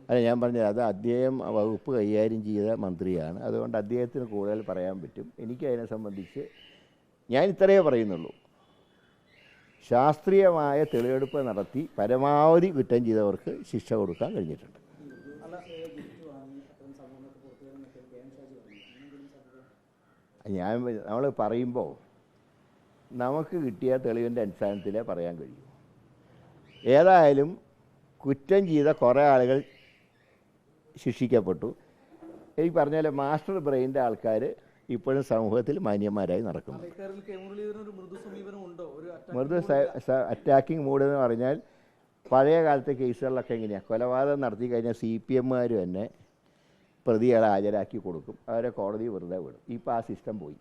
അല്ല, ഞാൻ പറഞ്ഞത് അത് അദ്ദേഹം വകുപ്പ് കൈകാര്യം ചെയ്ത മന്ത്രിയാണ്. അതുകൊണ്ട് അദ്ദേഹത്തിന് കൂടുതൽ പറയാൻ പറ്റും. എനിക്കതിനെ സംബന്ധിച്ച് ഞാൻ ഇത്രയേ പറയുന്നുള്ളൂ. ശാസ്ത്രീയമായ തെളിവെടുപ്പ് നടത്തി പരമാവധി കുറ്റം ചെയ്തവർക്ക് ശിക്ഷ കൊടുക്കാൻ കഴിഞ്ഞിട്ടുണ്ട്. നമ്മൾ പറയുമ്പോൾ നമുക്ക് കിട്ടിയ തെളിവിൻ്റെ അടിസ്ഥാനത്തിലേ പറയാൻ കഴിയൂ. ഏതായാലും കുറ്റം ചെയ്ത കുറേ ആളുകൾ ശിക്ഷിക്കപ്പെട്ടു. എനിക്ക് പറഞ്ഞാൽ മാസ്റ്റർ ബ്രെയിൻ്റെ ആൾക്കാർ ഇപ്പോഴും സമൂഹത്തിൽ മാന്യന്മാരായി നടക്കുന്നു. മൃദു അറ്റാക്കിംഗ് മൂഡ് എന്ന് പറഞ്ഞാൽ പഴയ കാലത്തെ കേസുകളിലൊക്കെ എങ്ങനെയാണ്, കൊലപാതകം നടത്തി കഴിഞ്ഞാൽ CPM-കാർ തന്നെ പ്രതികളെ ഹാജരാക്കി കൊടുക്കും, അവരെ കോടതി വെറുതെ വിടും. ഇപ്പോൾ ആ സിസ്റ്റം പോയി.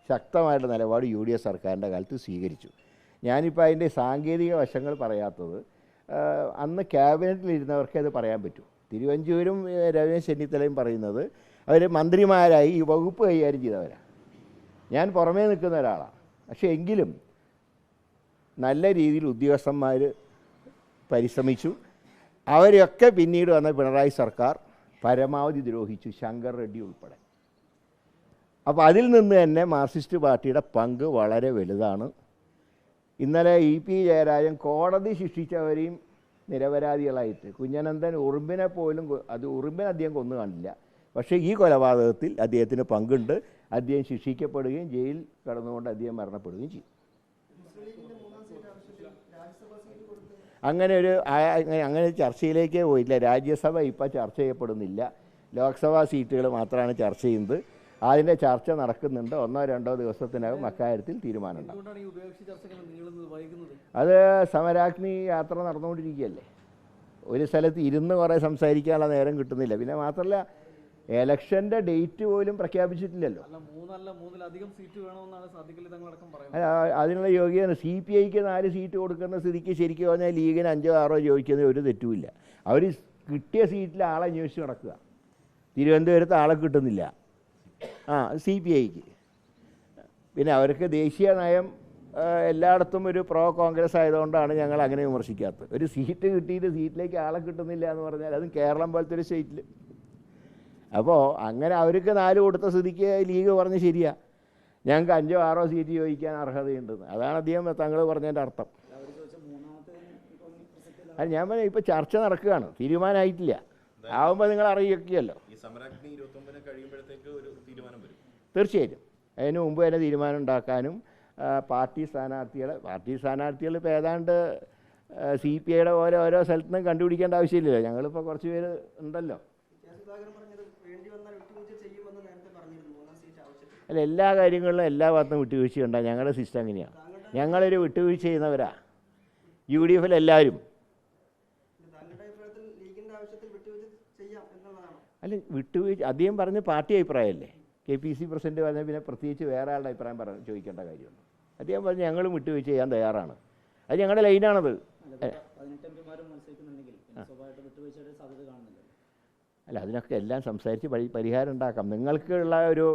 ശക്തമായിട്ട് നിലപാട് UDF സർക്കാരിൻ്റെ കാലത്ത് സ്വീകരിച്ചു. ഞാനിപ്പോൾ അതിൻ്റെ സാങ്കേതിക വശങ്ങൾ പറയാത്തത്, അന്ന് ക്യാബിനറ്റിലിരുന്നവർക്കേ അത് പറയാൻ പറ്റൂ. തിരുവഞ്ചൂരും രമേശ് ചെന്നിത്തലയും പറയുന്നത് അവർ മന്ത്രിമാരായി ഈ വകുപ്പ് കൈകാര്യം ചെയ്തവരാണ്. ഞാൻ പുറമേ നിൽക്കുന്ന ഒരാളാണ്. പക്ഷേ എങ്കിലും നല്ല രീതിയിൽ ഉദ്യോഗസ്ഥന്മാർ പരിശ്രമിച്ചു. അവരെയൊക്കെ പിന്നീട് വന്ന പിണറായി സർക്കാർ പരമാവധി ദ്രോഹിച്ചു, ശങ്കർ റെഡ്ഡി ഉൾപ്പെടെ. അപ്പോൾ അതിൽ നിന്ന് തന്നെ മാർക്സിസ്റ്റ് പാർട്ടിയുടെ പങ്ക് വളരെ വലുതാണ്. ഇന്നലെ EP ജയരാജൻ കോടതി ശിക്ഷിച്ചവരെയും നിരപരാധികളായിട്ട്, കുഞ്ഞനന്ദൻ ഉറുമ്പിനെ പോലും, അത് ഉറുമ്പിനെ അദ്ദേഹം കൊന്നു കാണില്ല, പക്ഷേ ഈ കൊലപാതകത്തിൽ അദ്ദേഹത്തിന് പങ്കുണ്ട്. അദ്ദേഹം ശിക്ഷിക്കപ്പെടുകയും ജയിൽ കടന്നുകൊണ്ട് അദ്ദേഹം മരണപ്പെടുകയും ചെയ്യും. അങ്ങനെ ചർച്ചയിലേക്കേ പോയില്ല. രാജ്യസഭ ഇപ്പോൾ ചർച്ച ചെയ്യപ്പെടുന്നില്ല. ലോക്സഭാ സീറ്റുകൾ മാത്രമാണ് ചർച്ച ചെയ്യുന്നത്. അതിൻ്റെ ചർച്ച നടക്കുന്നുണ്ട്. 1-2 ദിവസത്തിനകം അക്കാര്യത്തിൽ തീരുമാനമുണ്ടാകും. അത് സമരാഗ്നി യാത്ര നടന്നുകൊണ്ടിരിക്കുകയല്ലേ. ഒരു സ്ഥലത്ത് ഇരുന്ന് കുറേ സംസാരിക്കാനുള്ള നേരം കിട്ടുന്നില്ല. പിന്നെ മാത്രമല്ല, എലക്ഷൻ്റെ ഡേറ്റ് പോലും പ്രഖ്യാപിച്ചിട്ടില്ലല്ലോ. അതിനുള്ള യോഗ്യത CPIക്ക് 4 സീറ്റ് കൊടുക്കുന്ന സ്ഥിതിക്ക് ശരിക്കും പറഞ്ഞാൽ ലീഗിന് 5-6 ചോദിക്കുന്നത് ഒരു തെറ്റുമില്ല. അവർ കിട്ടിയ സീറ്റിൽ ആളെ അന്വേഷിച്ച് നടക്കുക. തിരുവനന്തപുരത്ത് ആളെ കിട്ടുന്നില്ല CPIക്ക്. പിന്നെ അവർക്ക് ദേശീയ നയം എല്ലായിടത്തും ഒരു കോൺഗ്രസ് ആയതുകൊണ്ടാണ് ഞങ്ങൾ അങ്ങനെ വിമർശിക്കാത്തത്. ഒരു സീറ്റ് കിട്ടിയിട്ട് സീറ്റിലേക്ക് ആളെ കിട്ടുന്നില്ല എന്ന് പറഞ്ഞാൽ അതും കേരളം പോലത്തെ ഒരു സ്റ്റേറ്റിൽ. അപ്പോൾ അങ്ങനെ അവർക്ക് 4 കൊടുത്ത സ്ഥിതിക്ക് ലീഗ് പറഞ്ഞ് ശരിയാ, ഞങ്ങൾക്ക് 5-6 സീറ്റ് ചോദിക്കാൻ അർഹതയുണ്ടെന്ന്. അതാണ് അദ്ദേഹം തങ്ങൾ പറഞ്ഞതിൻ്റെ അർത്ഥം. അത് ഞാൻ പറഞ്ഞ ഇപ്പോൾ ചർച്ച നടക്കുകയാണ്, തീരുമാനമായിട്ടില്ല. ആവുമ്പോൾ നിങ്ങൾ അറിയിക്കുകയല്ലോ. തീർച്ചയായിട്ടും അതിന് മുമ്പ് തന്നെ തീരുമാനം ഉണ്ടാക്കാനും പാർട്ടി സ്ഥാനാർത്ഥികൾ ഇപ്പോൾ ഏതാണ്ട് CPIയുടെ ഓരോ സ്ഥലത്തു നിന്നും കണ്ടുപിടിക്കേണ്ട ആവശ്യമില്ലല്ലോ. ഞങ്ങളിപ്പോൾ കുറച്ച് പേര് ഉണ്ടല്ലോ. അല്ല, എല്ലാ കാര്യങ്ങളിലും എല്ലാ ഭാഗത്തും വിട്ടുവീഴ്ചയുണ്ടാകും. ഞങ്ങളുടെ സിസ്റ്റം അങ്ങനെയാണ്. ഞങ്ങളൊരു വിട്ടുവീഴ്ച ചെയ്യുന്നവരാ. UDF എല്ലാവരും. അല്ല, വിട്ടുവീഴ്ച അദ്ദേഹം പറഞ്ഞ പാർട്ടി അഭിപ്രായമല്ലേ. KPC പ്രസിഡന്റ് പറഞ്ഞാൽ പിന്നെ പ്രത്യേകിച്ച് വേറെ ആളുടെ അഭിപ്രായം ചോദിക്കേണ്ട കാര്യമുണ്ട്. അദ്ദേഹം പറഞ്ഞ് ഞങ്ങളും വിട്ടുവീഴ്ച ചെയ്യാൻ തയ്യാറാണ്. അത് ഞങ്ങളുടെ ലൈനാണത്. അല്ല, അതിനൊക്കെ എല്ലാം സംസാരിച്ച് പരിഹാരം ഉണ്ടാക്കാം. നിങ്ങൾക്കുള്ള ഒരു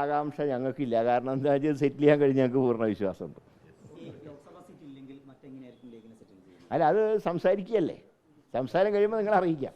ആകാംക്ഷ ഞങ്ങൾക്കില്ല. കാരണം എന്താ വെച്ചാൽ സെറ്റിൽ ചെയ്യാൻ കഴിഞ്ഞ് ഞങ്ങൾക്ക് പൂർണ്ണ വിശ്വാസമുണ്ട്. അല്ല, അത് സംസാരിക്കുകയല്ലേ. സംസാരം കഴിയുമ്പോൾ നിങ്ങൾ അറിയിക്കാം.